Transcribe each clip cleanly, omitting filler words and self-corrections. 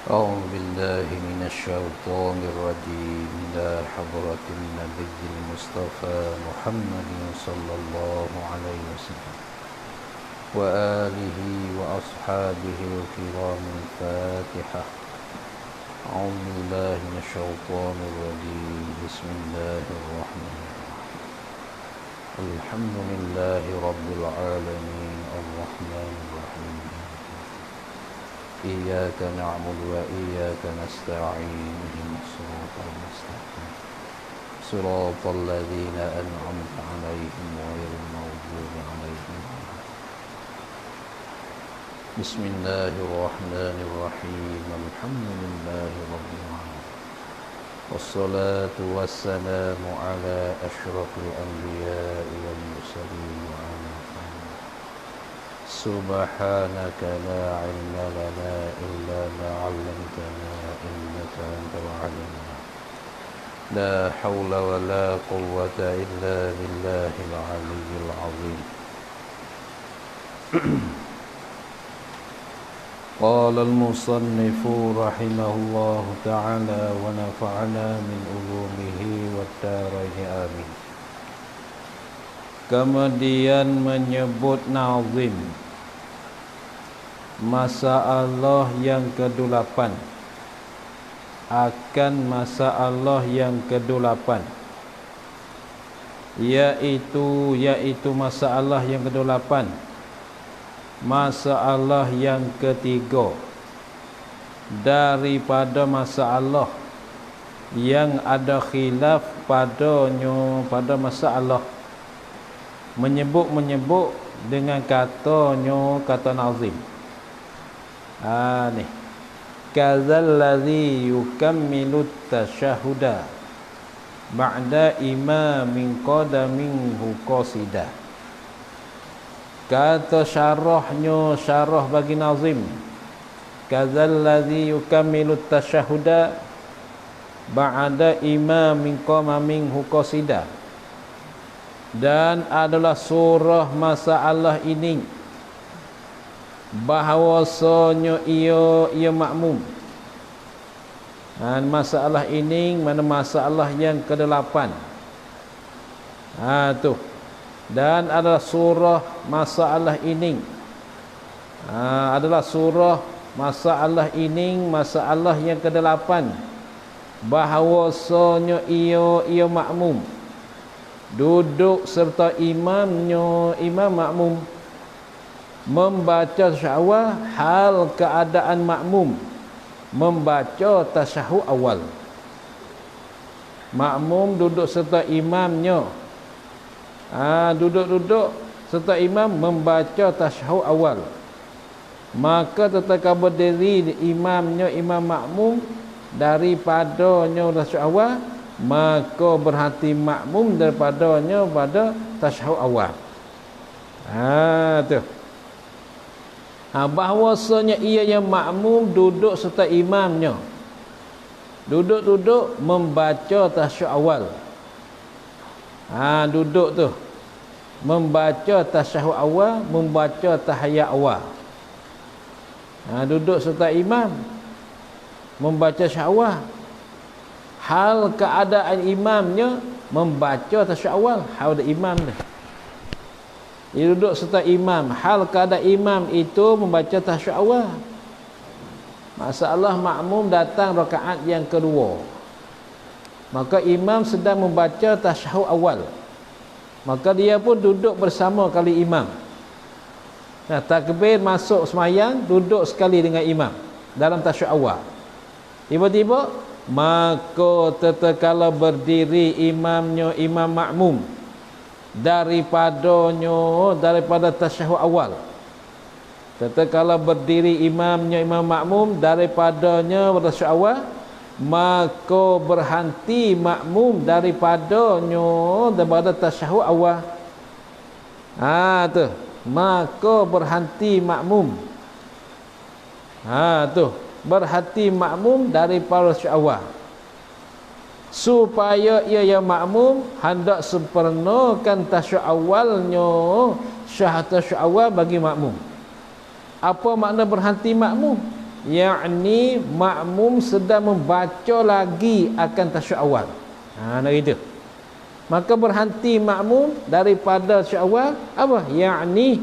أعوذ بالله من الشيطان الرجيم إلى حضرة النبي المصطفى محمد صلى الله عليه وسلم وآله وأصحابه الكرام الفاتحة. أعوذ بالله من الشيطان الرجيم بسم الله الرحمن الرحيم الحمد لله رب العالمين الرحمن الرحيم إياك نعبد وإياك نستعين اهدنا الصراط المستقيم صراط الذين أنعمت عليهم غير المغضوب عليهم. بسم الله الرحمن الرحيم الحمد لله رب العالمين والصلاة والسلام على أشرف الأنبياء والمرسلين وعلى سبحانك لا علم لنا إلا ما علمتنا إنك أنت العليم. لا حول ولا قوة إلا بالله العلي العظيم. قال المصنف رحمه الله تعالى ونفعنا من علومه والدارين آمين. Kemudian menyebut nazim masalah yang ke-8 akan masalah yang ke-8 yaitu masalah yang ke-8 masalah yang ketiga daripada masalah yang ada khilaf pada masalah menyebut dengan kata nazim. Ni kazallazi yukammilu tasyahuda ba'da imamin qadaminhu qasida. Kata syarah bagi nazim, kazallazi yukammilu tasyahuda ba'da imamin qadaminhu qasida, dan adalah surah masalah ini bahawasanya ia makmum. Dan masalah ini mana masalah yang ke-8. Tu. Dan adalah surah masalah ini. Adalah surah masalah ini masalah yang ke-8 bahawasanya ia makmum. Duduk serta imam makmum membaca tasyahud hal keadaan makmum membaca tasyahud awal. Makmum duduk serta imamnya, duduk serta imam membaca tasyahud awal, maka tatkala berdiri imam makmum daripadanya tasyahud awal, maka berhati makmum daripadanya pada tasyahud awal. Tu. Bahawasanya ia yang makmum duduk serta imamnya, duduk membaca tasyahud awal. Duduk tu membaca tasyahud awal, membaca tahiyat awal. Duduk serta imam membaca tasyahud awal, hal keadaan imamnya membaca tasyahud awal. Hal imam dia, dia duduk serta imam, hal keadaan imam itu membaca tasyahud awal. Masalah makmum datang rakaat yang kedua, maka imam sedang membaca tasyahud awal, maka dia pun duduk bersama kali imam. Takbir masuk semayang, duduk sekali dengan imam dalam tasyahud awal. Tiba-tiba maka tatkala berdiri imam makmum daripada tasyahud awal, tatkala berdiri imam makmum daripadanya tasyahud awal, maka berhenti makmum daripada tasyahud awal. Tu, maka berhenti makmum. Tu, berhenti makmum daripada tasyahud awal, supaya ia yang makmum hendak sempurnakan tasyahud awalnya, tasyahud awal bagi makmum. Apa makna berhenti makmum? Yakni makmum sedang membaca lagi akan tasyahud awal. Nak gitu. Maka berhenti makmum daripada tasyahud awal apa? Yakni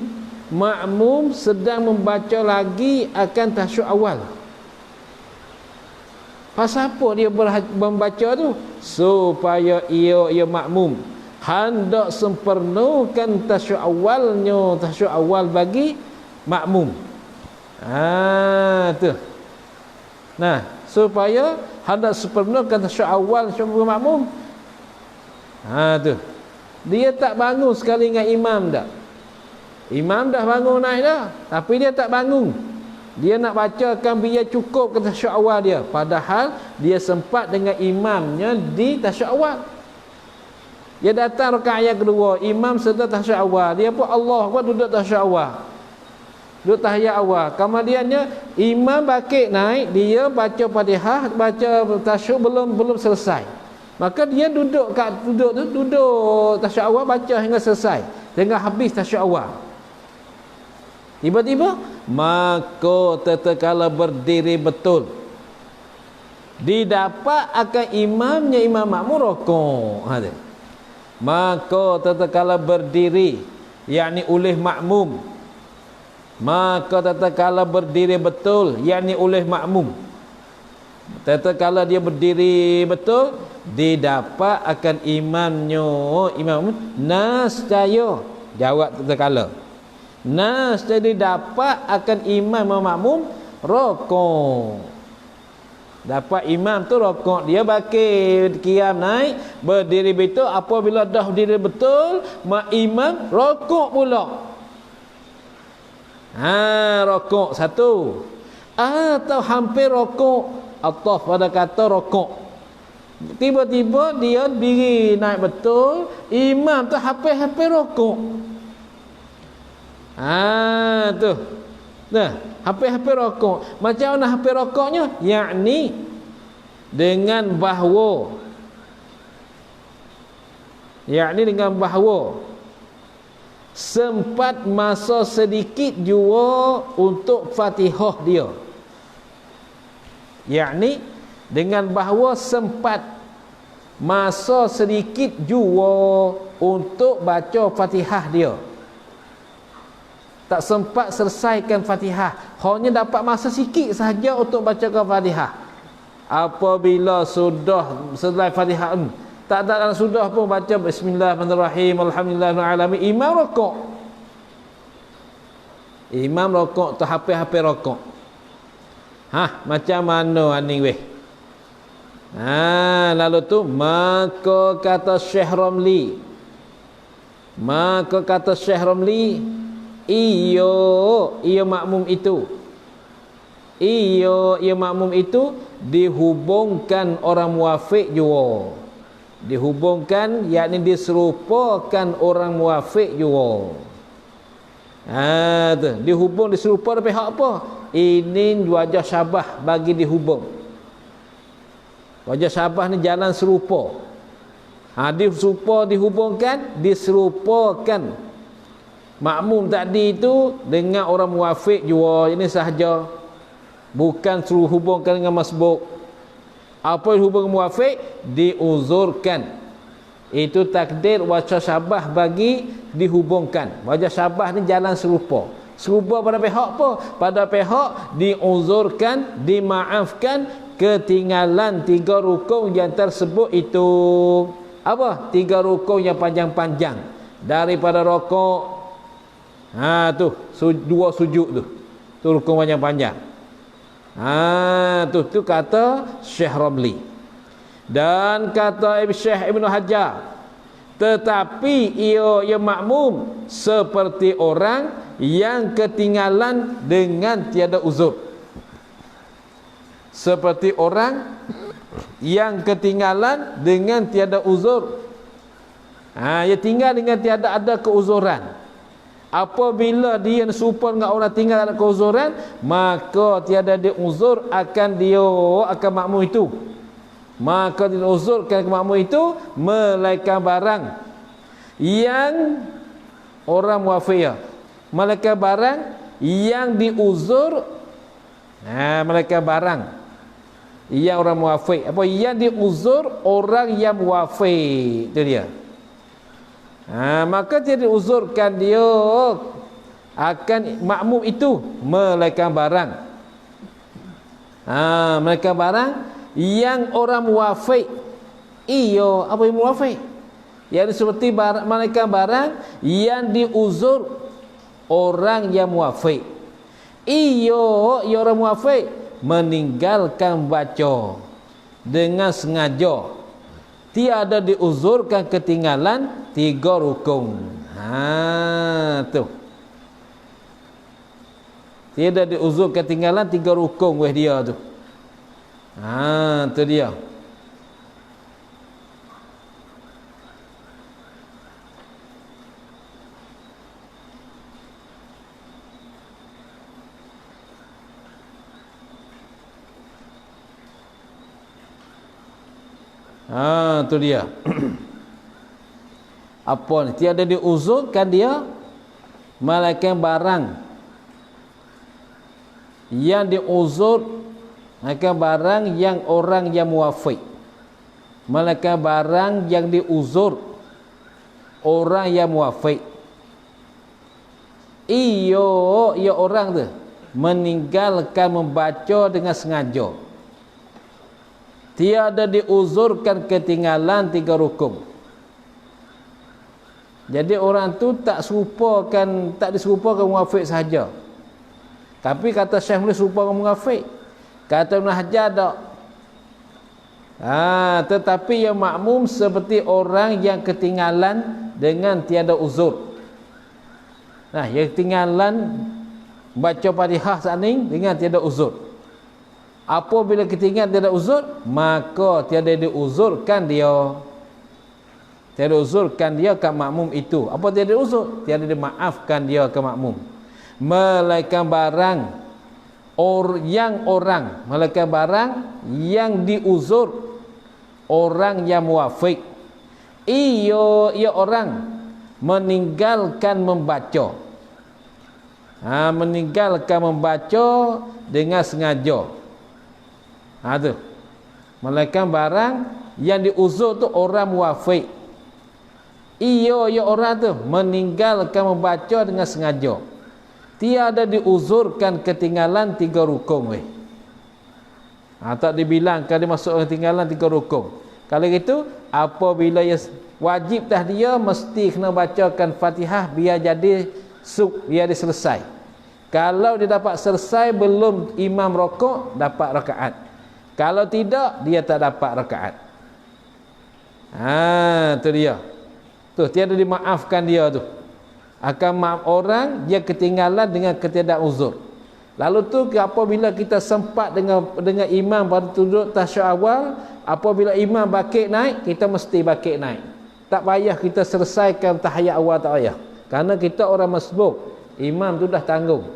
makmum sedang membaca lagi akan tasyahud awal. Pasal apa dia membaca tu? Supaya ia makmum hendak sempurnakan tasyahud awalnya, tasyahud awal bagi makmum. Tu. Nah, supaya hendak sempurnakan tasyahud awal bagi makmum. Tu. Dia tak bangun sekali dengan imam dah. Imam dah bangun naik dah, tapi dia tak bangun. Dia nak bacakan biar cukup ke tasyahud awal dia, padahal dia sempat dengan imamnya di tasyahud awal. Dia datang rakaat yang kedua, imam sedang tasyahud awal, dia pun Allah Akbar duduk tasyahud awal, duduk tahiyat awal. Kemudiannya imam bakit naik, dia baca Fatihah, baca tasyahud belum selesai. Maka dia duduk tasyahud awal, baca hingga selesai, hingga habis tasyahud awal. Tiba-tiba maka tatkala berdiri betul, didapat akan imamnya, imam makmum rukuk. Maka tatkala berdiri, yakni oleh makmum, maka tatkala berdiri betul, yakni oleh makmum, tatkala dia berdiri betul, didapat akan imamnya, imam nascaya. Jawab tatkala jadi dapat akan imam makmum rokok. Dapat imam tu rokok, dia bakir qiyam naik, berdiri betul. Apabila dah berdiri betul, mak imam rokok pula. Rokok satu atau hampir rokok, atau pada kata rokok. Tiba-tiba dia diri naik betul, imam tu hampir rokok. Tu. Nah, hampir rokok. Macam mana hampir rokoknya? Yakni dengan bahawa sempat masa sedikit jua untuk Fatihah dia. Yakni dengan bahawa sempat masa sedikit jua untuk baca Fatihah dia. Tak sempat selesaikan Fatihah, hanya dapat masa sikit sahaja untuk bacakan Fatihah. Apabila sudah selesai Fatihah, tak ada sudah pun baca Bismillahirrahmanirrahim, Alhamdulillahirabbil alamin, imam rukuk. Imam rukuk tu hampir rukuk. Macam mana ni weh? Lalu tu maka kata Syekh Ramli, ia makmum itu dihubungkan orang muafiq jua. Dihubungkan yakni diserupakan orang muafiq jua. Tu dihubung, diserupa dari pihak apa? Ini wajah syabah bagi dihubung. Wajah syabah ni jalan serupa. Dihubungkan, diserupakan makmum tadi itu dengan orang muafiq jua. Ini sahaja, bukan suruh hubungkan dengan masbuk. Apa yang hubung muafiq? Diuzurkan. Itu takdir wajah syabah bagi dihubungkan. Wajah syabah ni jalan serupa. Serupa pada pihak apa? Pada pihak diuzurkan, dimaafkan ketinggalan 3 rukun yang tersebut itu. Apa? 3 rukun yang panjang-panjang daripada rukuk. Tu 2 sujud tu. Tu rukun panjang-panjang. Tu kata Syekh Ramli. Dan kata Syekh Ibn Hajar, tetapi ia makmum seperti orang yang ketinggalan dengan tiada uzur. Seperti orang yang ketinggalan dengan tiada uzur. Dia tinggal dengan tiada ada keuzuran. Apabila dia serupa dengan orang tinggal ada keuzuran, maka tiada dia uzur akan makmum itu. Maka diuzurkan ke makmum itu melainkan barang yang orang muafiq. Melainkan barang yang diuzur. Melainkan barang yang orang muafiq. Apa yang diuzur orang yang muafiq. Itu dia. Maka dia diuzurkan dia akan makmum itu melainkan barang. Melainkan barang yang orang muafiq. Apa yang muafiq? Yang seperti melainkan barang yang diuzur orang yang muafiq. Orang muafiq meninggalkan baca dengan sengaja. Tiada diuzurkan ketinggalan 3 rukun. Tu. Tiada diuzur ketinggalan 3 rukun dia tu. Tu dia. Tu dia. Apa ni? Tiada diuzurkan dia melainkan barang yang diuzur, melainkan barang yang orang yang muafiq. Melainkan barang yang diuzur orang yang muafiq. Orang tu meninggalkan membaca dengan sengaja. Tiada diuzurkan ketinggalan 3 rukun. Jadi orang tu tak diserupakan muafiq sahaja. Tapi kata Syekh boleh serupakan muafiq. Kata Ibn Hajar tak. Tetapi yang makmum seperti orang yang ketinggalan dengan tiada uzur. Yang ketinggalan baca Fatihah saat ni dengan tiada uzur. Apabila ketinggalan tiada uzur, maka tiada diuzurkan dia. Tiada uzurkan dia ke makmum itu. Apa tiada uzur? Tiada dimaafkan dia ke makmum. Melainkan barang melainkan barang yang diuzur orang yang muafiq. Ia orang meninggalkan membaca. Meninggalkan membaca dengan sengaja. Tu. Melainkan barang yang diuzur tu orang muafiq. Orang tu meninggalkan membaca dengan sengaja. Tiada diuzurkan ketinggalan 3 rukun. Tak dibilangkan dia masuk ketinggalan 3 rukun. Kalau gitu, apabila wajib dah dia mesti kena bacakan Fatihah biar jadi biar dia selesai. Kalau dia dapat selesai belum imam rokok, dapat rakaat. Kalau tidak, dia tak dapat rakaat. Tu dia. Tu tiada dimaafkan dia tu. Akan maaf orang yang ketinggalan dengan ketiadaan uzur. Lalu tu apabila kita sempat dengan imam pada duduk tasyahud awal, apabila imam bakit naik, kita mesti bakit naik. Tak payah kita selesaikan tahiyat awal, tak payah. Kerana kita orang masbuk. Imam tu dah tanggung.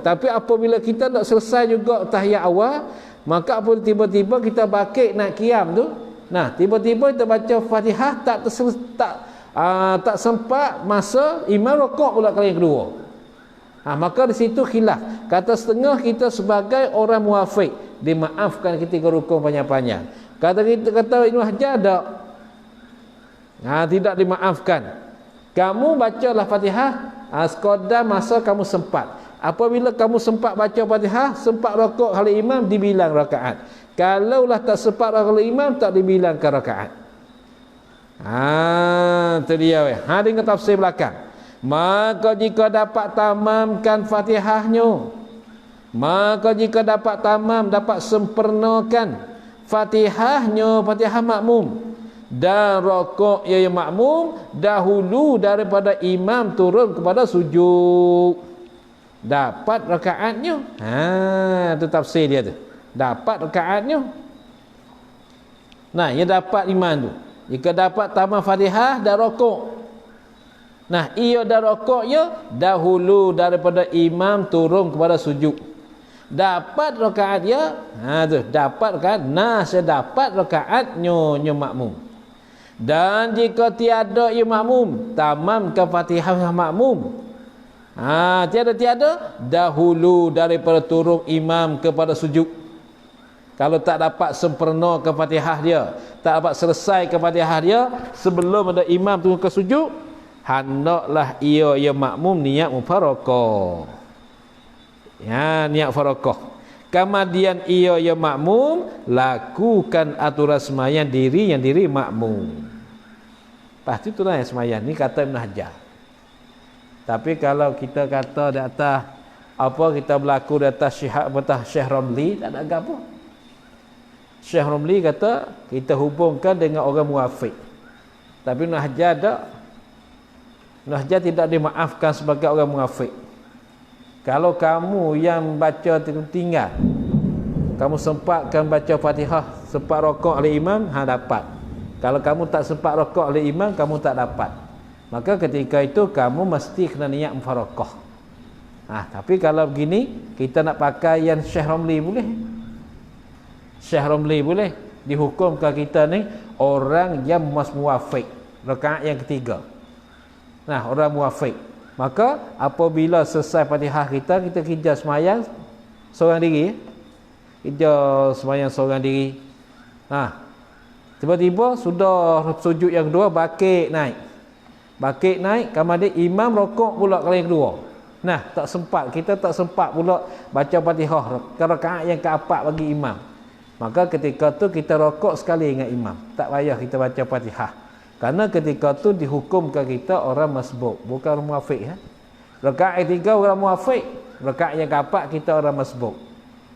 Tapi apabila kita tak selesai juga tahiyat awal, maka apabila tiba-tiba kita bakit naik qiyam tu, tiba-tiba kita baca Fatihah tak sempat masa imam rukuk pula kali yang kedua. Maka di situ khilaf. Kata setengah kita sebagai orang muafiq dimaafkan ketika rukuk panjang-panjang. Kata Ibn Hajar tak. Tidak dimaafkan. Kamu bacalah Fatihah sekadar masa kamu sempat. Apabila kamu sempat baca Fatihah, sempat rukuk kali imam, dibilang rakaat. Kalaulah tak sempat kali imam, tak dibilangkan rakaat. Itu dia. Dengan tafsir belakang. Maka jika dapat tamamkan Fatihahnya, dapat sempurnakan Fatihahnya, Fatihah makmum, dan rokok yang makmum dahulu daripada imam turun kepada sujud, dapat rakaatnya. Itu tafsir dia tu. dapat rakaatnya. Nah, yang dapat imam tu, jika dapat tamam Fatihah dan rokok. Nah, ia dah rokok ya dahulu daripada imam turun kepada sujud. Dapat rakaat ya, tu dapat rakaat. Nah, saya dapat rakaatnya makmum. Dan jika tiada ia makmum, tamamkan Fatihah makmum. Tiada dahulu daripada turun imam kepada sujud. Kalau tak dapat sempurna ke Fatihah dia, tak dapat selesai ke Fatihah dia sebelum ada imam turun ke sujud, hendaklah ia makmum niat mufarakah. Ya, niat farakah. Kemudian ia makmum lakukan aturan sembahyang diri yang diri makmum. Pasti itulah yang sembahyang ni kata Ibn Hajar. Tapi kalau kita kata di atas apa, kita berlaku di atas Syekh Ramli, tak ada apa. Syekh Ramli kata kita hubungkan dengan orang muwafiq. Tapi Ibn Hajar tak. Ibn Hajar tidak dimaafkan sebagai orang muwafiq. Kalau kamu yang baca tinggal, kamu sempatkan baca Fatihah, sempat rokok oleh imam, dapat. Kalau kamu tak sempat rokok oleh imam, kamu tak dapat. Maka ketika itu kamu mesti kena niat mufarakah. Tapi kalau begini, kita nak pakai yang Syekh Ramli boleh. Syekh Ramli boleh. Dihukumkan kita ni orang yang muwafiq, rakaat yang ketiga. Nah, orang muwafiq. Maka apabila selesai Fatihah kita kejar sembahyang seorang diri. Kejar sembahyang seorang diri. Tiba-tiba sudah sujud yang kedua, bakit naik. Bakit naik, kemudian imam rokok pula kali yang kedua. Nah, kita tak sempat pula baca Fatihah rakaat yang keempat bagi imam. Maka ketika tu kita rokok sekali dengan imam. Tak payah kita baca Fatihah. Karena ketika tu dihukumkan kita orang masbuk, bukan orang muwafiq. Rakaat ketiga orang muwafiq, rakaat yang keempat kita orang masbuk.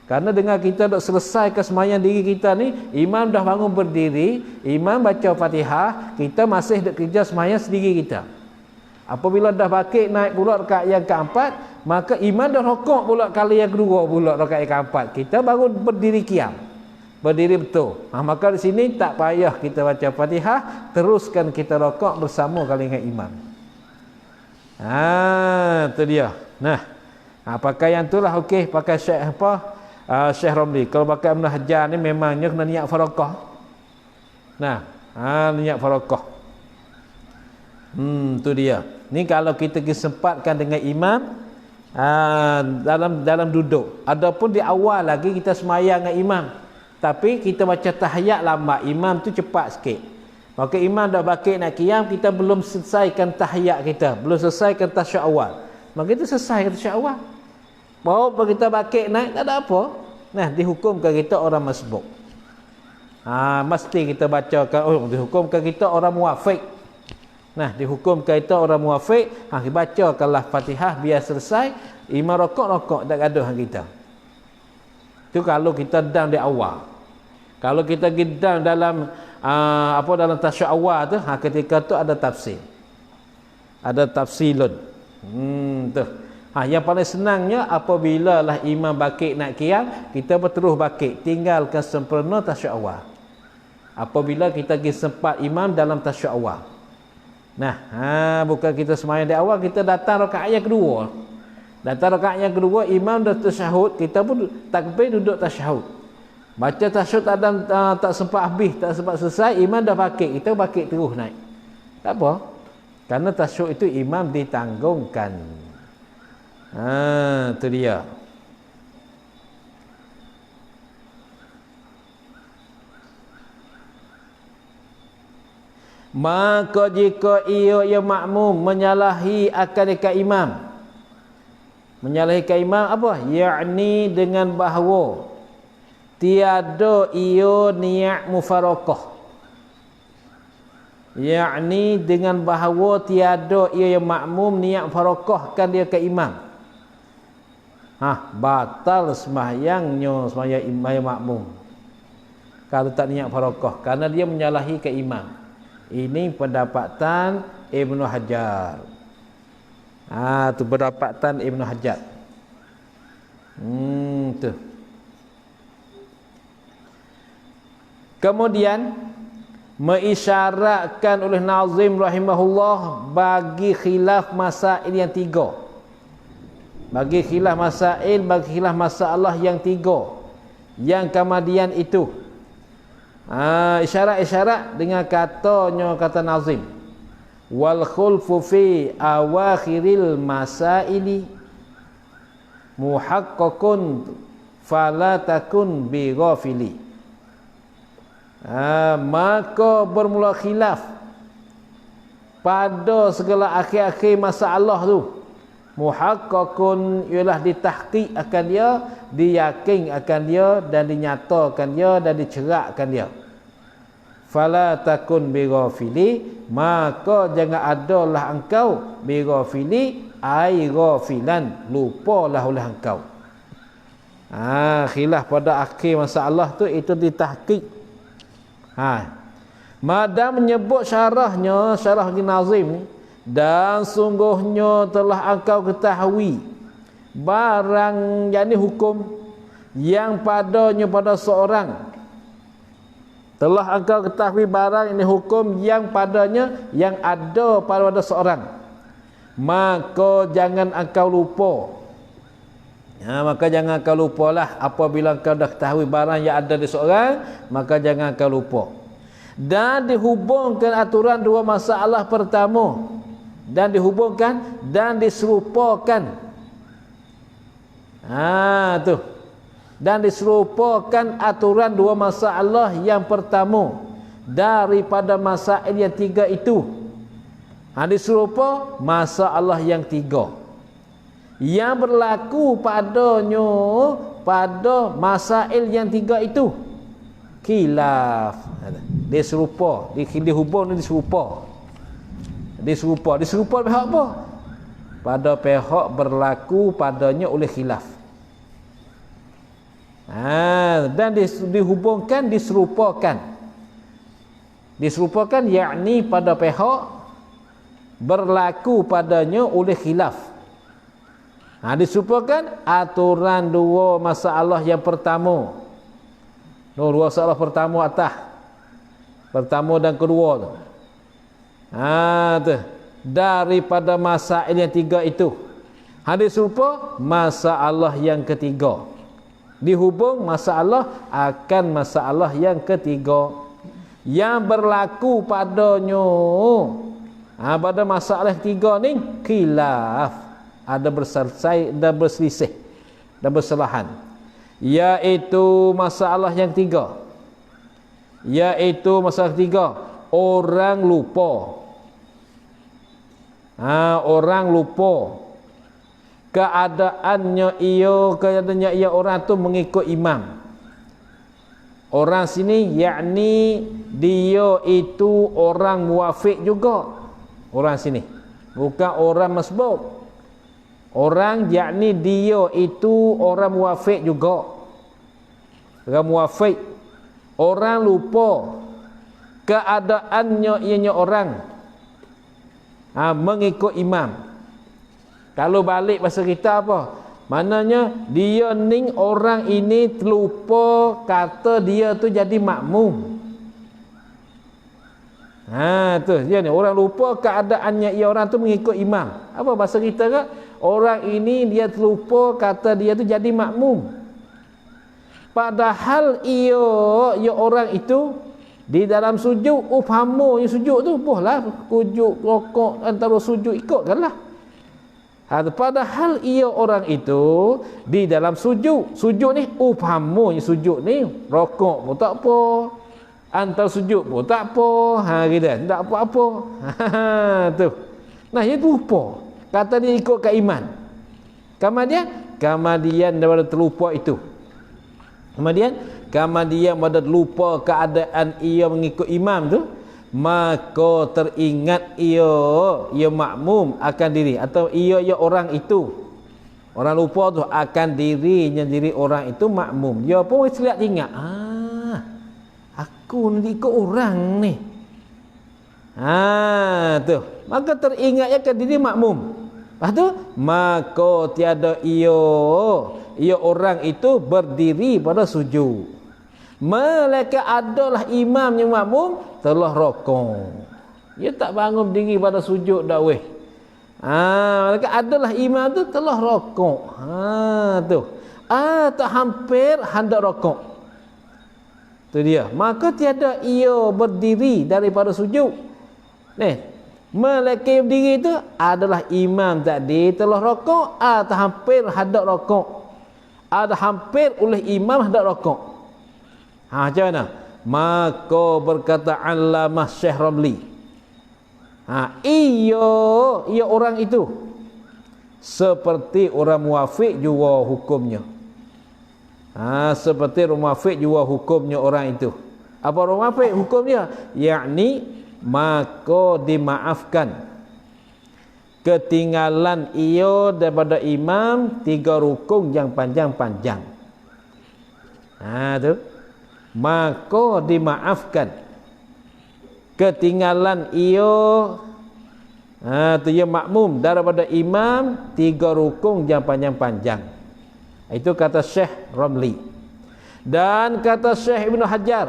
Karena dengan kita dah selesai kesembahyang diri kita ni, imam dah bangun berdiri, imam baca Fatihah, kita masih nak kerja sembahyang sendiri kita. Apabila dah bakit naik pula rakaat yang keempat, maka imam dah rokok pula kali yang kedua pula rakaat yang keempat. Kita baru berdiri qiyam. Berdiri betul. Maka di sini tak payah kita baca Fatihah, teruskan kita rokok bersama kali dengan imam. Itu dia. Nah, pakaian itulah okey, pakai Syekh Syekh Ramli. Kalau pakai Ibn Hajar ni memangnya kena niat farakah. Nah, niat farakah. Tu dia. Ni kalau kita sempatkan dengan imam dalam duduk. Adapun di awal lagi kita sembahyang dengan imam. Tapi kita baca tahiyat lambat, imam tu cepat sikit. Maka imam dah bakit nak qiyam, kita belum selesaikan tahiyat kita, belum selesaikan tasyahud awal. Maka kita selesai tasyahud awal. Bawa kita bakit naik, tak ada apa. Nah, dihukumkan kita orang masbuk. Mesti kita bacakan, dihukumkan kita orang muwafiq. Nah, dihukumkan kita orang muwafiq, bacakanlah Fatihah biar selesai, imam rokok tak gaduh kita. Itu kalau kita down di awal. Kalau kita down dalam dalam tasyahud awal tu, ketika tu ada tafsir. Ada tafsilun. Tu. Yang paling senangnya apabila lah imam bakit nak qiyam, kita berterus bakit, tinggalkan sempurna tasyahud awal. Apabila kita sempat imam dalam tasyahud awal. Nah, bukan kita sembahyang di awal, kita datang rakaat yang kedua. Datang rakaat yang kedua, imam dah tasyahud, kita pun takbir duduk tasyahud. Baca tasyahud tak sempat habis, tak sempat selesai, imam dah bakit, kita bakit terus naik. Tak apa. Karena tasyahud itu imam ditanggungkan. Itu dia. Maka jika ia makmum menyalahi akan dekat imam. Menyalahi ke imam apa? Yakni dengan bahawa tiada ia niat mufarakah. Yakni dengan bahawa tiada ia yang makmum niat mufarakahkan dia ke imam. Batal sembahyangnya, sembahyang makmum. Kalau tak niat mufarakah, kerana dia menyalahi ke imam. Ini pendapatan Ibn Hajar. Tu pendapatan Ibn Hajar. Tu. Kemudian mengisyaratkan oleh Nazim rahimahullah bagi khilaf masail yang tiga. Bagi khilaf masail, bagi khilaf masalah yang tiga. Yang kemudian itu isyarat-isyarat dengan kata Nazim, wal khulfu fi awakhiril masaili muhaqqaqun fala takun bi ghafili. Maka bermula khilaf pada segala akhir-akhir masalah tu, muhaqqaqun ialah ditahqiq akan dia, diyakin akan dia, dan dinyatakan dia, dan dicerakkan dia. Fala takun bi ghafili, maka jangan adalah engkau bi ghafili, ai ghafilan, lupalah oleh engkau. Khilaf pada akhir masalah tu itu ditahqiq. Madam menyebut syarah Nazim ni, dan sungguhnya telah engkau ketahui barang yang ni hukum yang padanya pada seorang, telah engkau ketahui barang ini hukum yang padanya yang ada pada seorang, maka jangan engkau lupa. Maka jangan kau lupalah apabila kau dah ketahui barang yang ada di seorang, maka jangan kau lupa. Dan dihubungkan aturan dua masalah pertama, dan dihubungkan dan diserupakan. Tu. Dan diserupakan aturan dua masalah yang pertama daripada masail yang tiga itu. Diserupa masalah yang tiga yang berlaku padanya pada masail yang tiga itu. Khilaf, dia serupa, dihubung dan diserupa. Diserupa pihak apa? Pada pihak berlaku padanya oleh khilaf. Dan dihubungkan, diserupakan yakni pada pihak berlaku padanya oleh khilaf. Diserupakan aturan dua masalah yang pertama. Dua masalah pertama atas, pertama dan kedua tu. Daripada masalah yang tiga itu. Diserupa masalah yang ketiga. Dihubung masalah akan masalah yang ketiga yang berlaku padanya. Pada masalah ketiga ni khilaf, ada berselisih dan bersalahan, iaitu masalah yang ketiga, orang lupa. Orang lupa keadaannya ia orang tu mengikut imam. Orang sini yakni dia itu orang muwafiq juga. Orang sini bukan orang masbuk. Orang yakni dia itu orang muwafiq juga. Orang muwafiq. Orang lupa keadaannya ianya orang mengikut imam. Kalau balik bahasa kita apa? Maknanya dia ni orang ini terlupa kata dia tu jadi makmum. Tu dia ni orang lupa keadaannya ia orang tu mengikut imam. Apa bahasa kita ke? Orang ini dia terlupa kata dia tu jadi makmum. Padahal ia orang itu di dalam sujud ufhamu yang sujud tu bolehlah sujud rokok antara sujud ikutkanlah. Padahal ia orang itu di dalam sujud ni ufhamu yang sujud ni rokok pun tak apa, antar sujud pun tak apa, gitu tak apa-apa. Tu. Nah, dia lupa kata dia ikut ke iman. Kemudian daripada terlupa itu. Kemudian pada lupa keadaan ia mengikut imam tu, maka teringat ia makmum akan diri, atau ia orang itu, orang lupa tu akan dirinya diri orang itu makmum. Dia pun seliat ingat, aku ni ikut orang ni. Tu. Maka teringatnya akan diri makmum. Lepas tu, maka tiada ia orang itu berdiri pada sujud. Malaikat adalah imam yang makmum telah rokok. Dia tak bangun diri pada sujud dah weh. Malaikat adalah imam tu telah rokok. Tu. Tak hampir hendak rokok. Tu dia. Maka tiada ia berdiri daripada sujud. Malaikat yang berdiri itu adalah imam tadi telah rokok atau hampir hendak rokok. Ada hampir oleh imam hendak rokok. Macam mana? Maka berkata Allamah Syekh Ramli. Ia orang itu seperti orang muwafiq juga hukumnya. Seperti orang muwafiq juga hukumnya orang itu. Apa orang muwafiq hukumnya? Yakni maka dimaafkan ketinggalan ia daripada imam 3 rukun yang panjang-panjang. Tu. Maka dimaafkan ketinggalan ia tu ia makmum daripada imam 3 rukun yang panjang-panjang. Itu kata Syekh Ramli. Dan kata Syekh Ibn Hajar,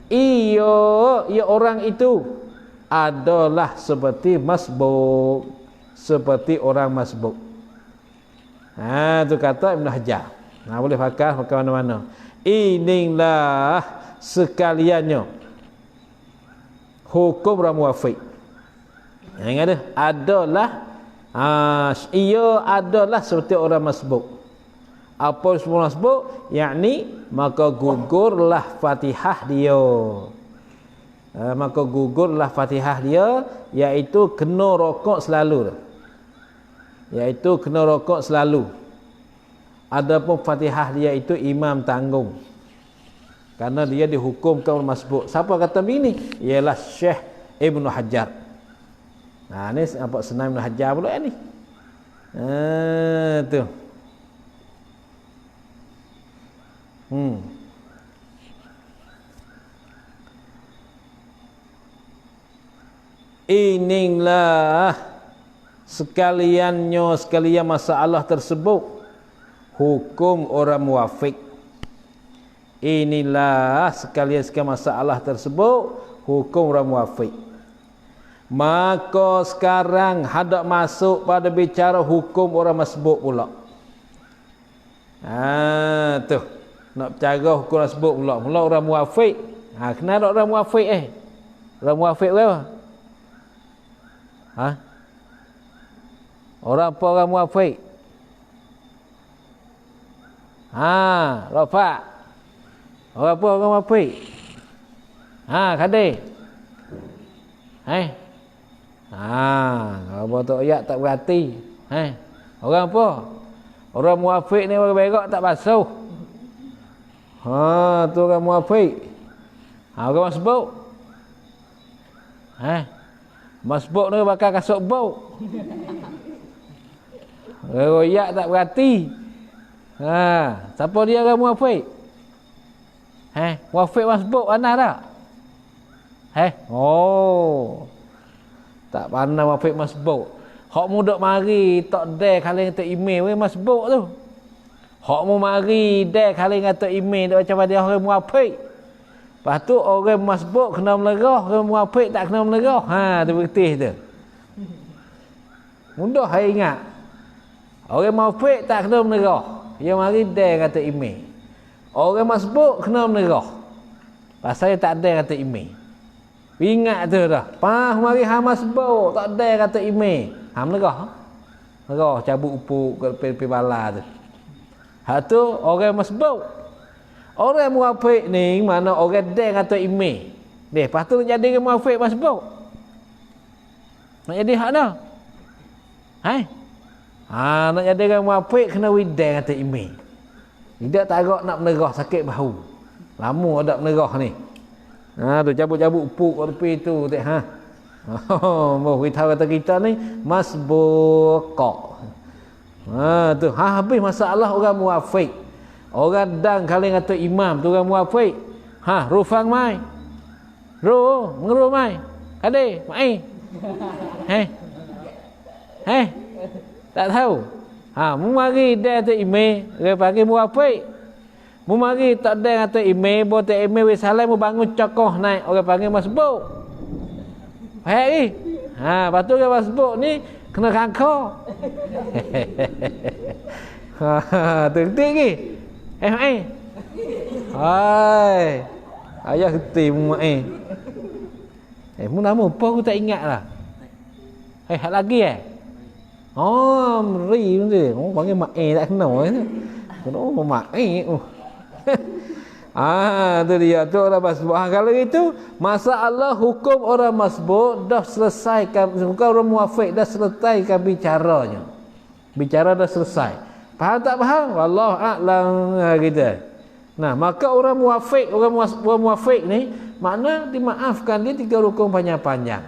ia orang itu adalah seperti masbuk, seperti orang masbuk. Itu kata Ibn Hajar. Boleh pakai mana-mana. Inilah sekaliannya hukum orang muwafiq. Yang adalah ia adalah seperti orang masbuk. Apa semua masbuk? Yakni maka gugurlah Fatihah dia. Maka gugurlah Fatihah dia, iaitu kena rokok selalu. Iaitu kena rokok selalu. Adapun Fatihah dia itu imam tanggung. Karena dia dihukumkan oleh masbuk. Siapa kata begini? Ialah Syekh Ibn Hajar. Ni nampak senang Ibn Hajar pula ni. Tu. Inilah sekalian masalah tersebut hukum orang muwafiq. Inilah sekalian masalah tersebut hukum orang muwafiq. Maka sekarang hendak masuk pada bicara hukum orang masbuk pula. Tu. Nak bicara hukum orang masbuk pula. Mula orang muwafiq. Kenal orang muwafiq Orang muwafiq berapa? Orang apa orang muwafiq? Rafa. Orang apa orang muwafiq? Kadir. Kalau betul ayat tak berhati. Orang apa? Orang muwafiq ni orang berak tak basuh. Tu orang muwafiq. Orang masbuk. Masbuk ni bakal kasut bau. Royak tak berhati. Siapa dia orang muwafiq? Muwafiq masbuk pandai tak? Tak pandai muwafiq masbuk. Hak mu duk mari tak dare kali kata email we masbuk tu. Hak mu mari dare kali kata email duk macam dia orang muwafiq. Lepas tu orang masbuk kena melerah, orang muwafiq tak kena melerah. Tu bertih tu. Mudah hai ingat. Orang muwafiq tak kena melerah. Dia mari dare kata email. Orang masbuk kena melerah. Pasal dia tak dare kata email. Ingat tu dah. Mari masbuk tak dare kata email. Melerah. Melerah cabut upuk ke pi bala tu. Tu orang masbuk. Orang muwafiq ni mana orang dare kata email. Lepas tu nak jadi muwafiq masbuk. Nak jadi hak dah. Nak jadi orang muwafiq kena widai kata email. Tidak tak agak nak menerah sakit bahu. Lama ada menerah ni. Tu cabut-cabut upuk kat tepi tu tak mau kita kata kita ni masbuk. Tu habis masalah orang muwafiq. Orang dang kali kata imam tu orang muwafiq. Rufang mai. Ngero mai. Ade, mai. Tak tahu. Mu mari dia tu email, dia panggil muwafiq. Mu mari tak ada kata email, bo tak email we salam mu bangun cokoh naik, orang panggil masbuk. Hai. Ha, lepas tu orang masbuk ni kena rangka. Ha, tertik ke? Hai. Hai. Ayah henti mu mai. Mu nama apa aku tak ingat lah. Hak lagi Oh, meri tu. Oh, panggil mak tak kenal tu. Kenapa mak tu dia tu orang masbuk. Kalau itu masalah hukum orang masbuk dah selesaikan, bukan orang muafiq dah selesaikan bicaranya. Bicara dah selesai. Faham tak faham? Wallahu a'lam gitu. Nah, maka orang muafiq ni makna dimaafkan dia 3 rukun panjang-panjang.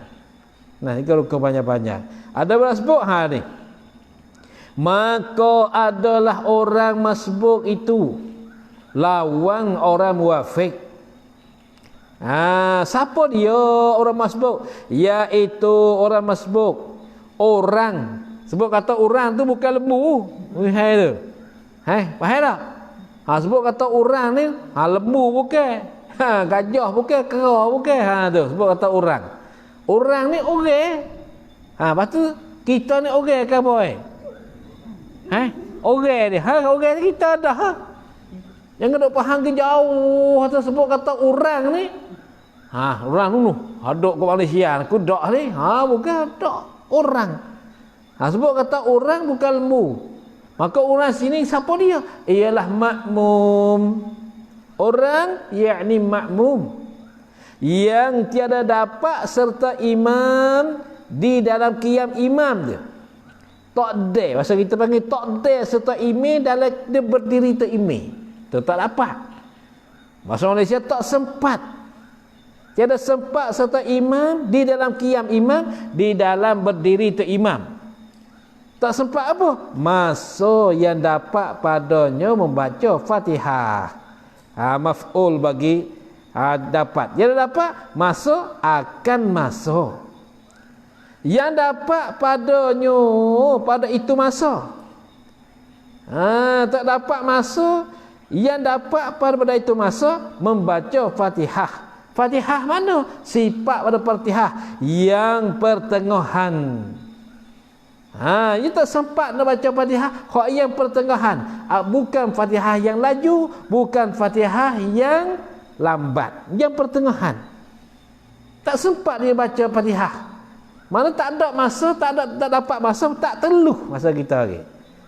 Nah, 3 rukun panjang-panjang. Ada masbuk ni. Maka adalah orang masbuk itu lawang orang muafiq. Siapa dia orang masbuk? Iaitu orang masbuk orang. Sebut kata orang tu bukan lembu. Hai tu. Faham tak? Sebut kata orang ni lembu bukan. Gajah bukan, kera bukan. Tu sebut kata orang. Orang ni orang. Lepas tu kita ni orang ke boy? Orang ni. Orang ni kita dah. Jangan duk faham ke jauh atau sebut kata orang ni. Orang tu haduk ke Malaysia aku dak ni. Bukan dak orang. Sebut kata orang bukan lembu. Maka orang sini siapa dia? Ialah makmum. Orang yakni makmum yang tiada dapat serta imam di dalam qiyam imam dia. Tak ada. Masa kita panggil tak ada serta imam dalam dia berdiri tu imam. Tu tak dapat. Bahasa Malaysia tak sempat. Tiada sempat serta imam di dalam qiyam imam, di dalam berdiri tu imam. Tak sempat apa? Masa yang dapat padanya membaca Fatihah. Maf'ul bagi dapat. Yang dapat masuk akan masuk. Yang dapat padanya pada itu masa. Tak dapat masuk. Yang dapat pada itu masa membaca Fatihah. Fatihah mana? Sifat pada Fatihah yang pertengahan. Dia tak sempat nak baca Fatihah hak yang pertengahan. Bukan Fatihah yang laju, bukan Fatihah yang lambat, yang pertengahan. Tak sempat dia baca Fatihah. Mana tak ada masa, tak dapat masa, tak teluh masa kita lagi.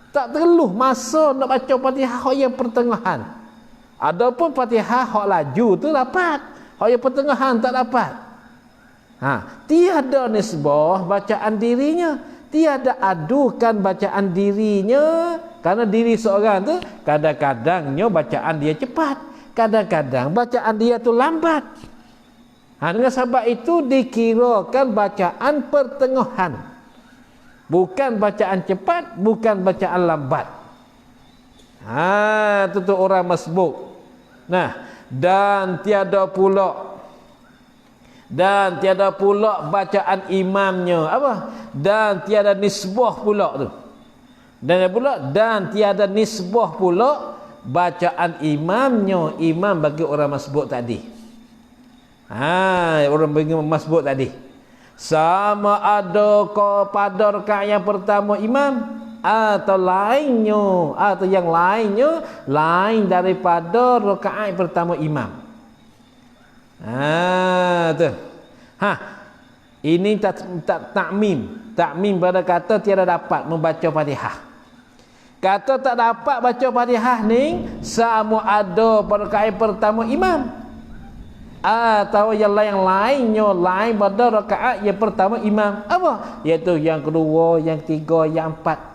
Tak teluh masa nak baca Fatihah hak yang pertengahan. Adapun Fatihah hak laju tu dapat, hak yang pertengahan tak dapat. Tiada nisbah bacaan dirinya. Tiada adukan bacaan dirinya. Karena diri seorang tu kadang-kadangnya bacaan dia cepat, kadang-kadang bacaan dia tu lambat. Dengan sebab itu dikirakan bacaan pertengahan, bukan bacaan cepat, bukan bacaan lambat. Itu orang masbuk. Dan tiada pula bacaan imamnya apa? Dan tiada nisbah pula tu. Dan tiada nisbah pula bacaan imamnya, imam bagi orang masbuk tadi. Orang bagi masbuk tadi. Sama ada pada rakaat yang pertama imam atau lainnya, atau yang lainnya lain daripada rakaat pertama imam. Ini takmim pada kata tiada dapat membaca Fatihah. Kata tak dapat baca Fatihah ni sama ada pada rakaat pertama imam atau yang lainnya lain pada rakaat yang pertama imam. Apa? Iaitu yang kedua, yang ketiga, yang empat.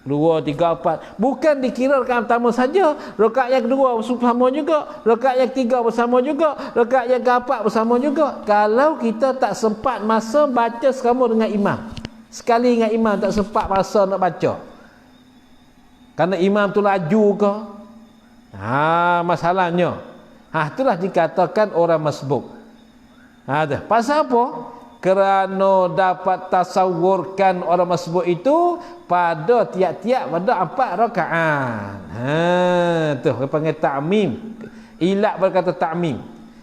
2, 3, 4. Bukan dikira rakaat pertama saja. Rakaat yang kedua bersama juga, rakaat yang ketiga bersama juga, rakaat yang keempat bersama juga. Kalau kita tak sempat masa baca sama dengan imam, sekali dengan imam tak sempat masa nak baca, kerana imam tu laju ke, masalahnya. Itulah dikatakan orang masbuk. Pasal apa? kerana dapat tasawurkan orang masbuk itu pada tiap-tiap pada 4 rakaat. Tu dia panggil ta'mim. Ilat berkata ta'mim.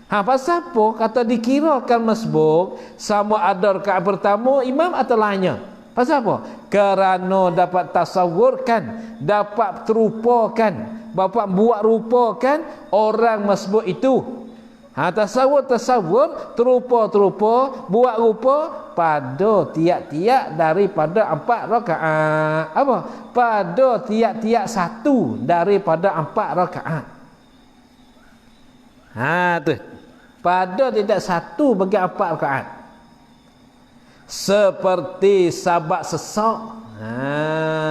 Pasal apa kata dikirakan masbuk sama ada rakaat pertama imam atau lainnya? Pasal apa? Kerana dapat tasawurkan, dapat terupakan, dapat buat rupakan orang masbuk itu. Tasawur, terupa, buat rupa pada tiap-tiap daripada 4 rakaat. Apa? Pada tiap-tiap satu daripada 4 rakaat. Tu. Pada tiap satu bagi 4 rakaat. Seperti sabak sesak.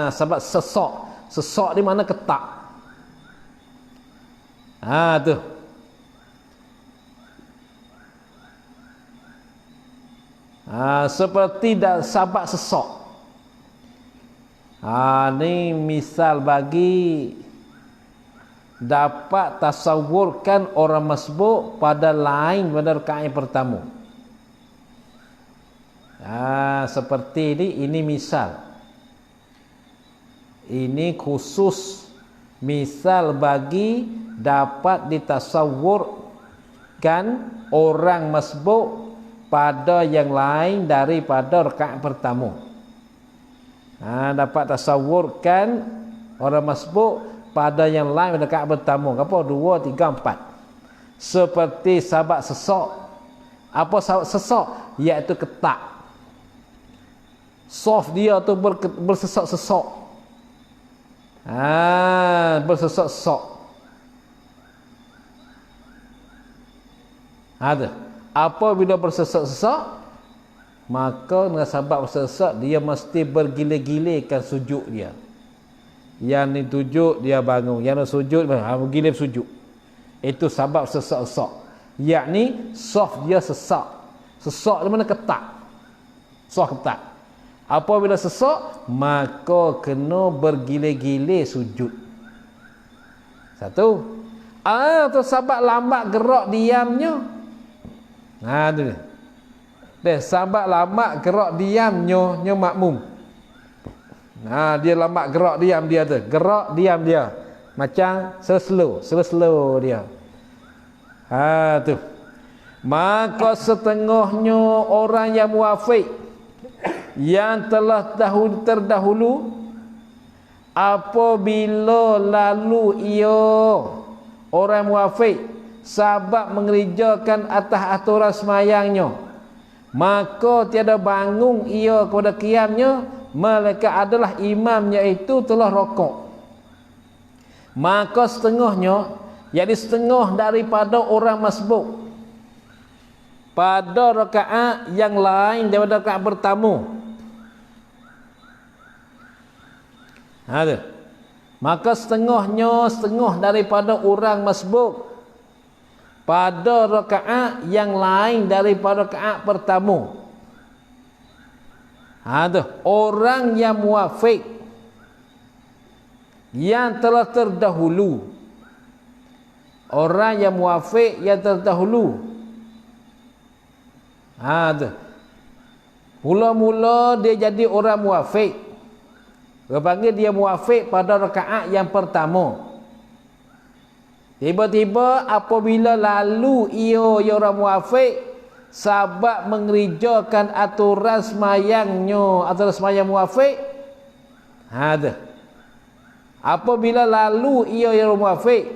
Sabak sesak. Sesak di mana ketak. Tu. Seperti sabak sesak. Ni misal bagi dapat tasawurkan orang masbuk pada lain pada rakaat yang pertama. Seperti ini misal. Ini khusus misal bagi dapat ditasawurkan orang masbuk pada yang lain daripada rakaat pertama. Dapat tasawurkan orang masbuk pada yang lain pada rakaat pertama. Apa? 2, 3, 4. Seperti sabak sesak. Apa sabak sesak? Iaitu ketak. Soft dia tu bersesak-sesak. Bersesak-sesak. Ada. Apabila bersesak-sesak, maka dengan sebab bersesak dia mesti bergilir-gilirkan sujud dia. Yang ni sujud dia bangun, yang ni sujud bergilir sujud. Itu sebab sesak-sesak. Yakni soft dia sesak. Sesak di mana ketak. Soft ketak. Apabila sesak, maka kena bergilir-gilir sujud. Satu. Atau sebab lambat gerak diamnya. Tu dia. Sahabat lambat gerak diamnya makmum. Dia lambat gerak diam dia tu. Gerak diam dia. Macam slow dia. Tu. Maka setengahnya orang yang muafiq yang telah terdahulu apabila lalu ia orang muafiq sebab mengerjakan atas aturan semayangnya, maka tiada bangun ia kepada qiyamnya, melainkan adalah imamnya itu telah rokok. Maka setengahnya, jadi setengah daripada orang masbuk pada rakaat yang lain daripada rakaat pertama. Maka setengah daripada orang masbuk pada rakaat yang lain daripada rakaat pertama. Orang yang muafiq yang telah terdahulu. Orang yang muafiq yang terdahulu. Mula-mula dia jadi orang muafiq. Dia panggil dia muafiq pada rakaat yang pertama. Tiba-tiba apabila lalu ia orang muafiq sebab mengerjakan aturan semayangnya, aturan semayang muafiq. Apabila lalu ia orang muafiq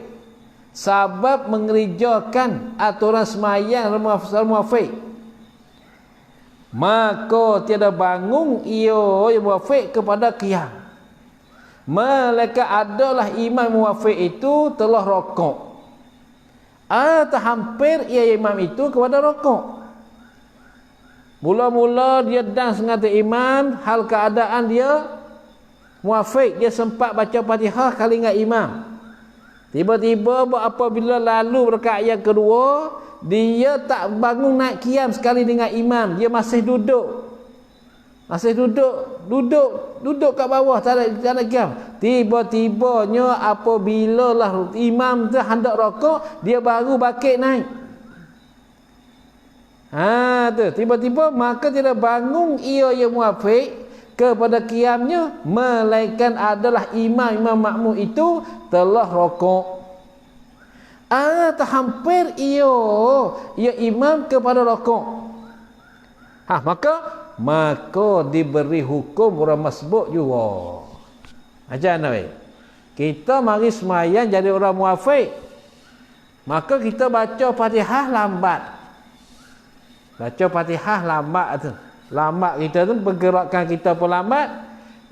sebab mengerjakan aturan semayang muafiq, maka tiada bangun ia yang muafiq kepada qiyam, melainkan adalah imam muafiq itu telah rokok atau hampir ia imam itu kepada rokok. Mula-mula dia dan sengaja imam, hal keadaan dia muafiq, dia sempat baca Fatihah kali dengan imam. Tiba-tiba apabila lalu rakaat yang kedua, dia tak bangun naik qiyam sekali dengan imam, dia masih duduk. Duduk kat bawah, tak ada qiyam. Tiba-tibanya apabila lah imam tu hendak rokok, dia baru bakit naik. Tu tiba-tiba maka tidak bangun ia yang muafiq kepada qiyamnya, melainkan adalah imam makmum itu telah rokok. Terhampir ia imam kepada rokok. Maka diberi hukum orang masbuk juga. Macam mana? Kita mari semayang jadi orang muafiq, maka kita baca Fatihah lambat. Baca Fatihah lambat tu. Lambat kita tu, pergerakan kita pun lambat.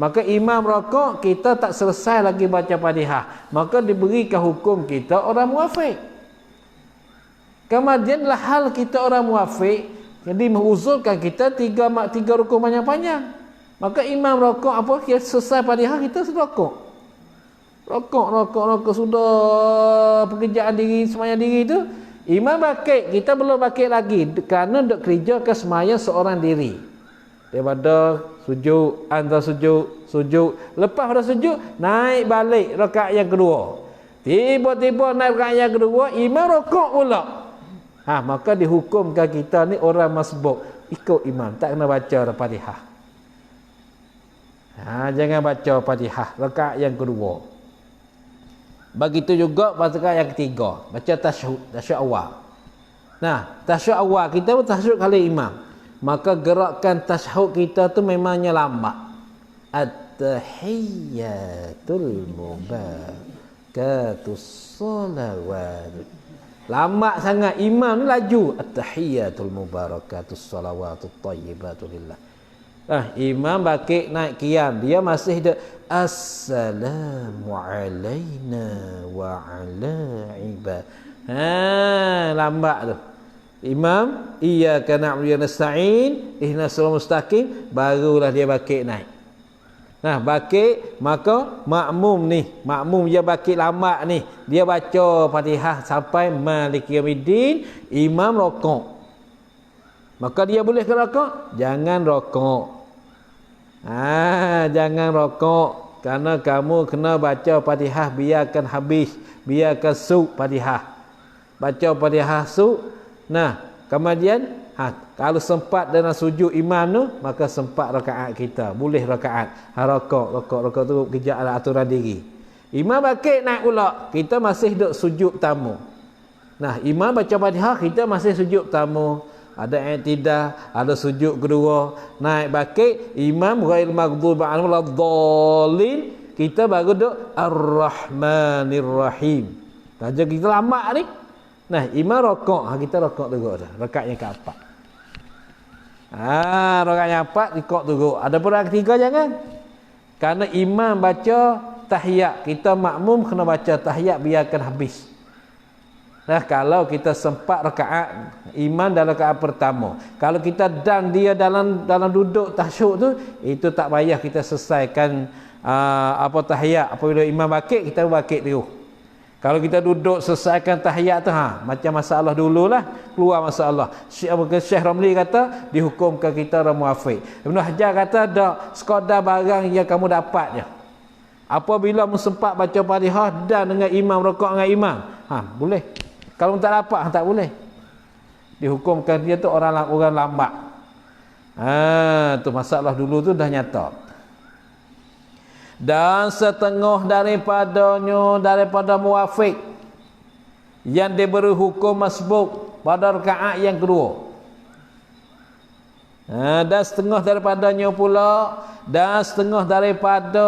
Maka imam rokok, kita tak selesai lagi baca Fatihah, maka diberikan hukum kita orang muafiq. Kemudianlah hal kita orang muafiq, jadi mengusulkan kita tiga rukun panjang-panjang. Maka imam rokok apa, kita selesai Fatihah, kita sudah rokok sudah pekerjaan diri, semayang diri tu. Imam bakit, kita belum bakit lagi kerana duk kerja ke semayang seorang diri. Daripada sujud, antara sujud, lepas pada sujud naik balik rakaat yang kedua. Tiba-tiba naik rakaat yang kedua, imam rokok pula. Maka dihukumkan kita ni orang masbuk, ikut imam, tak kena baca Fatihah. Jangan baca Fatihah rakaat yang kedua. Begitu juga pada rakaat yang ketiga, baca tasyahud awal. Tasyahud awal kita pun tasyahud kali imam, maka gerakan tasyahud kita tu memangnya lambat. At-tahiyyatul mubarakus salawat. Lambat sangat, imam ni laju. At-tahiyyatul mubarakus salawatut thayyibatu lillah. Imam bakit naik qiyam, dia masih ada assalamu alaina wa ala ibad. Lambat tu. Imam iyyaka na'budu wa nasta'in ihdinas siratal mustaqim, barulah dia bakit naik. Bakit, maka makmum dia bakit lambat ni, dia baca Fatihah sampai Maliki Yaumiddin, imam rokok. Maka dia boleh ke rokok? Jangan rokok. Jangan rokok, kerana kamu kena baca Fatihah, biarkan habis, biarkan suk Fatihah. Baca Fatihah suk. Kemudian kalau sempat dalam sujud imam tu, maka sempat rakaat kita, boleh rakaat. Rokok tu kerja aturan diri. Imam bakit naik pula, kita masih duduk sujud tamu. Imam baca Fatihah, kita masih sujud tamu. Ada i'tidah, ada sujud kedua, naik bakit, imam ghairil maghdubi 'alaihim waladdallin, kita baru duk ar-rahmanir rahim. Baca kita lambat ni. Imam rokok, kita rokok juga dah. Rakaat yang keempat. Rakaat yang keempat rokok juga. Ada pun rakaat ketiga jangan. Karena imam baca tahiyat, kita makmum kena baca tahiyat, biarkan habis. Kalau kita sempat rakaat imam dalam rakaat pertama, kalau kita dan dia dalam duduk tasyahud tu, itu tak payah kita selesaikan tahiyat. Apabila imam bakit, kita bakit terus. Kalau kita duduk selesaikan tahiyat tu, macam masalah dululah, keluar masalah. Syekh Ramli kata dihukumkan kita orang muafiq. Ibn Hajar kata dak, sekadar barang yang kamu dapat je. Apabila sempat baca Fatihah dan dengan imam, rakaat dengan imam, boleh. Kalau tak dapat, tak boleh. Dihukumkan dia tu orang lambat. Tu masalah dulu tu dah nyata. Dan setengah daripada muafiq yang diberi hukum masbuk pada rakaat yang kedua. Dan setengah daripadanya pula, dan setengah daripada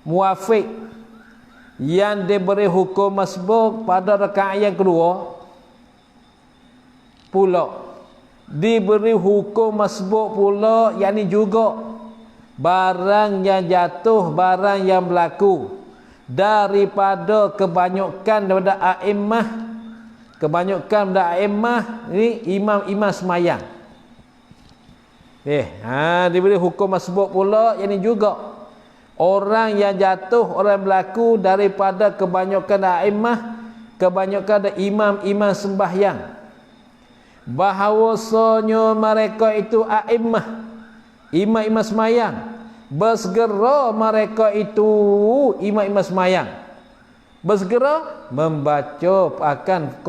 muafiq yang diberi hukum masbuk pada rakaat yang kedua pula diberi hukum masbuk pula, yakni juga barang yang jatuh, barang yang berlaku daripada kebanyakan daripada a'immah. Kebanyakan daripada a'immah ni imam-imam semayang. Diberi hukum masbuk pula, yakni juga orang yang jatuh, orang berlaku daripada kebanyakan a'immah, kebanyakan imam-imam sembahyang, bahawasanya mereka itu a'immah, imam-imam semayang, bersegera mereka itu imam-imam semayang Bersegera membaca akan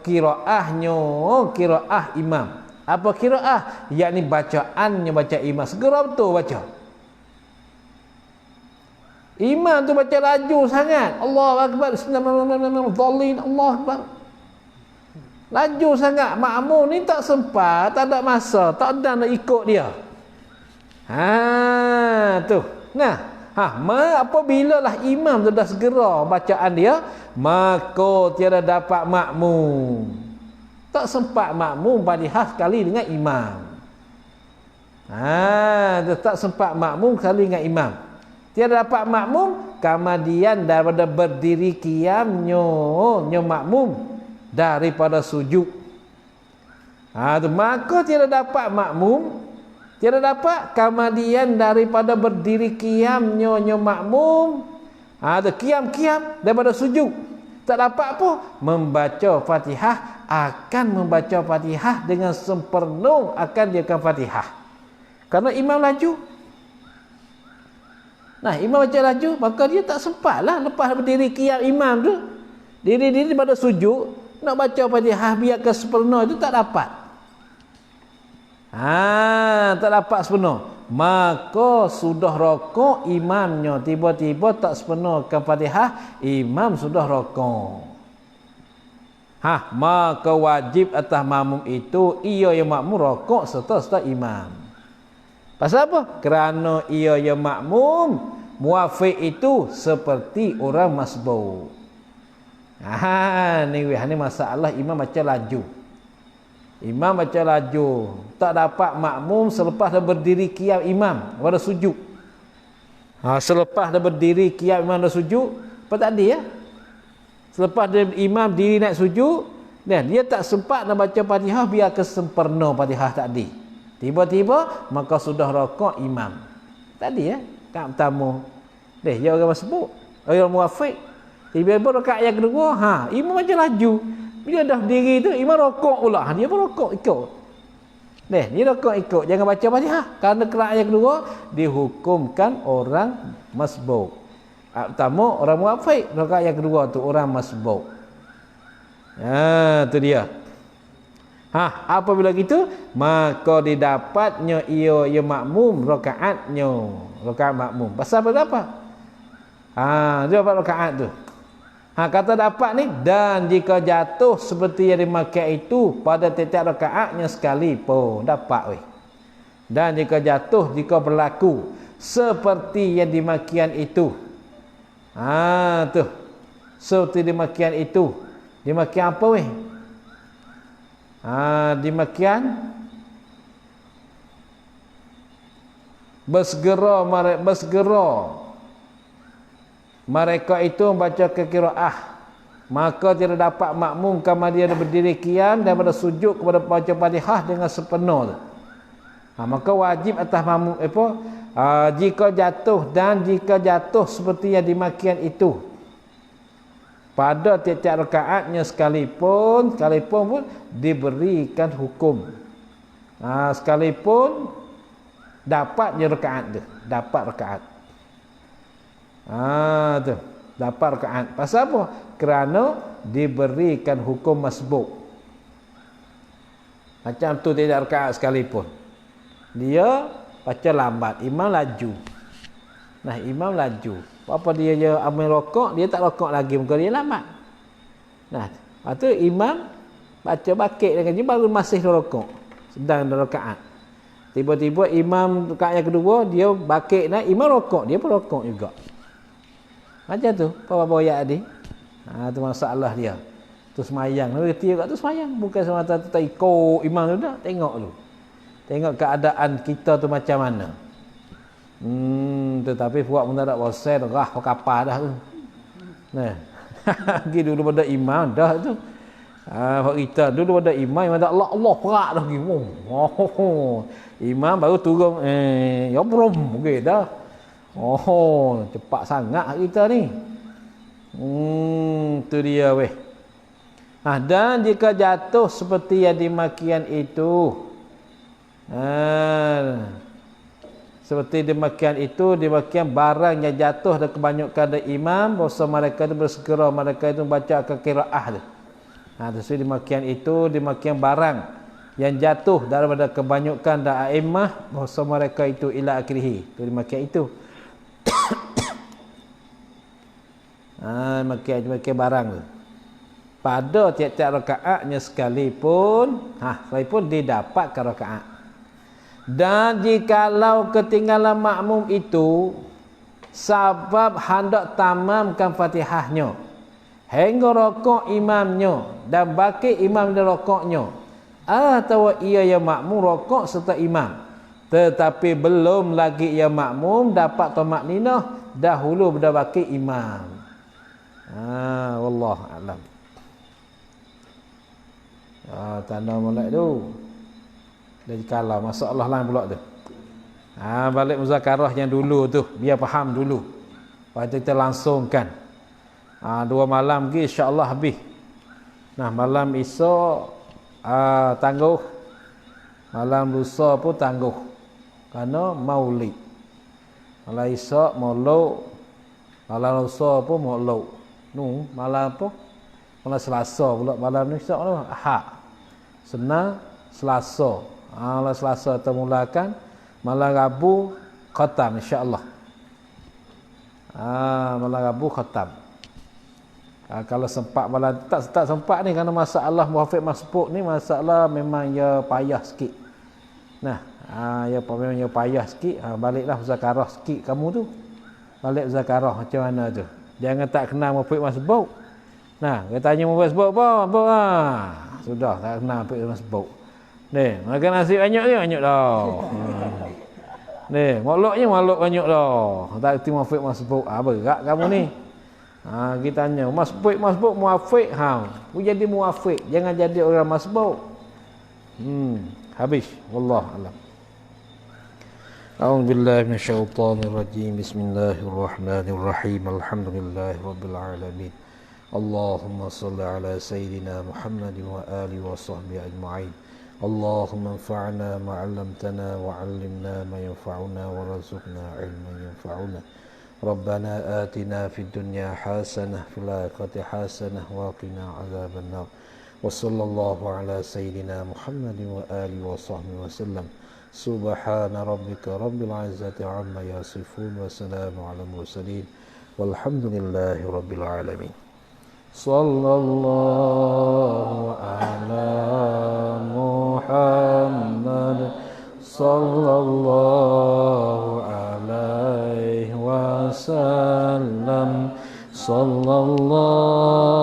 qiraah imam. Apa qiraah? Yakni bacaannya baca imam. Segera betul baca. Imam tu baca laju sangat. Allahu akbar. Bismillahirrahmanirrahim. Allahu akbar. Laju sangat. Makmum ni tak sempat, tak ada masa, tak ada nak ikut dia. Tu. Nah, apabila lah imam tu dah segera bacaan dia, maka tiada dapat makmum. Tak sempat makmum Fatihah sekali dengan imam. Tak sempat makmum sekali dengan imam. Tiada dapat makmum kemudian daripada berdiri qiyamnya makmum daripada sujud. Maka tiada dapat makmum, tiada dapat kemudian daripada berdiri qiyamnya makmum. Qiyam daripada sujud. Tak dapat apa? Membaca Fatihah, akan membaca Fatihah dengan sempurna akan dia akan Fatihah. Karena imam laju. Nah, imam baca laju, maka dia tak sempatlah lepas berdiri qiyam imam tu. Diri pada sujud, nak baca Fatihah biarkan sempurna itu tak dapat. Tak dapat sempurna. Maka sudah rokok imamnya, tiba-tiba tak sempurnakan Fatihah, imam sudah rokok. Maka wajib atas makmum itu ia yang makmum rokok serta imam. Pasal apa? Kerana ia yang makmum muafiq itu seperti orang masbuk. Ni masalah imam baca laju. Imam baca laju, tak dapat makmum selepas dah berdiri qiyam imam pada sujud. Selepas dah berdiri qiyam imam dah sujud, apa tadi ya? Selepas dia imam diri naik sujud, dia tak sempat nak baca Fatihah biar kesempurna Fatihah tadi. Tiba-tiba maka sudah rakaat imam. Tadi ya, rakaat pertama. Dia orang masbuk, orang muafiq. Tiba-tiba rakaat yang kedua, imam baca laju. Bila dah diri tu imam rakaat pula. Dia pun rakaat ikut. Dia rakaat ikut, jangan baca Fatihah. Kerana rakaat yang kedua dihukumkan orang masbuk. Pertama orang muafiq, rakaat yang kedua tu orang masbuk. Tu dia. Apabila gitu maka didapatnya ia makmum rakaatnya, rakaat makmum. Pasal apa? Dia dapat rakaat tu. Kata dapat ni, dan jika jatuh seperti yang dimakan itu pada tiap-tiap rakaatnya sekalipun dapat. Dan jika jatuh, jika berlaku seperti yang dimakian itu. Tu. Seperti dimakian itu. Dimakian apa weh? Dimakian bersegera mereka itu membaca qiraah, maka tidak dapat makmum kemudian berdiri qiyam daripada sujud kepada baca Fatihah dengan sepenuh. Maka wajib atas makmum jika jatuh seperti yang dimakian itu pada tiap-tiap rakaatnya sekalipun pun diberikan hukum. Sekalipun dapatnya rakaat tu, dapat rakaat. Tu, dapat rakaat. Pasal apa? Kerana diberikan hukum masbuk. Macam tu tidak rakaat sekalipun. Dia baca lambat, imam laju. Nah, imam laju. Apa dia ambil rokok, dia tak rokok lagi, muka dia lambat. Nah, lepas tu imam baca bakit dengan dia baru masih rokok. Sedang dalam rakaat. Tiba-tiba imam rakaat yang kedua, dia bakit naik, imam rokok, dia pun rokok juga. Macam tu, apa-apa ayat tadi. Tu masalah dia. Tu semayang, reti juga tu semayang. Bukan semata tu tak ikut imam tu dah, tengok dulu. Tengok keadaan kita tu macam mana. Tetapi buat pun tak ada wasai rah kapal dah tu. Nah. Pergi dulu pada imam dah tu. Kita dulu pada imam ada Allah perak dah pergi. Imam baru turun ya brom okey dah. Cepat sangat kita ni. Tu dia weh. Dan jika jatuh seperti yang dimakian itu. Seperti demikian itu, demikian barang yang jatuh dan kebanyakan dari imam, bahasa mereka itu bersegera, mereka itu baca ke qiraah tu. Seperti demikian itu, demikian barang yang jatuh daripada kebanyakan dari a'immah, bahasa mereka itu ila akhirih. Demikian itu. Demikian barang tu. Pada tiap-tiap rakaatnya sekalipun, didapatkan rakaat. Dan jikalau ketinggalan makmum itu sebab hendak tamamkan Fatihahnya hingga rokok imamnya dan baki imam di rokoknya, atau ia yang makmum rokok serta imam tetapi belum lagi ia makmum dapat tamak ninah dahulu dah baki imam. Wallahu a'lam. Tanda molek tu. Dan kalau masalah lain pula tu. Balik muzakarah yang dulu tu, biar faham dulu. Lepas tu kita langsungkan. 2 malam lagi insya-Allah habis. Nah, malam esok tangguh. Malam lusa pun tangguh. Kerana maulid. Malam esok maulud. Malam lusa pun maulud. Malam apa? Malam Selasa pula. Malam ni esok tu Ahad. Senin, Selasa. Malam Selasa kita mulakan, malam Rabu khatam insya-Allah. Malam Rabu khatam. Kalau sempat malam tak sempat ni kerana masalah muafiq masbuk ni masalah memang ya payah sikit. Nah, memang ya payah sikit. Baliklah muzakarah sikit kamu tu. Balik muzakarah macam mana tu. Jangan tak kenal muafiq masbuk. Nah, dia tanya muafiq masbuk apa? Sudah tak kenal muafiq masbuk. Ni, makan nasi banyak ni banyak dah. Ni, makluk banyak dah. Tak erti muafiq masbuk. Berat kamu ni. Kita tanya, masbuk muafiq jadi muafiq, jangan jadi orang masbuk. Habis. Wallahu a'lam. A'udzu billahi minasyaitonir rajim. Bismillahirrahmanirrahim. Alhamdulillahirabbil alamin. Allahumma shalli ala sayyidina Muhammadin wa alihi wa sahbihi ajma'in. اللهم انفعنا ما علمتنا وعلمنا ما ينفعنا وارزقنا علما ينفعنا ربنا آتنا في الدنيا حسنة في الآخرة حسنة وقنا عذاب النار وصلى الله على سيدنا محمد وآله وصحبه وسلم سبحان ربك رب العزة عما يصفون وسلام على المرسلين والحمد لله رب العالمين. صلى الله على محمد صلى الله عليه وسلم صلى الله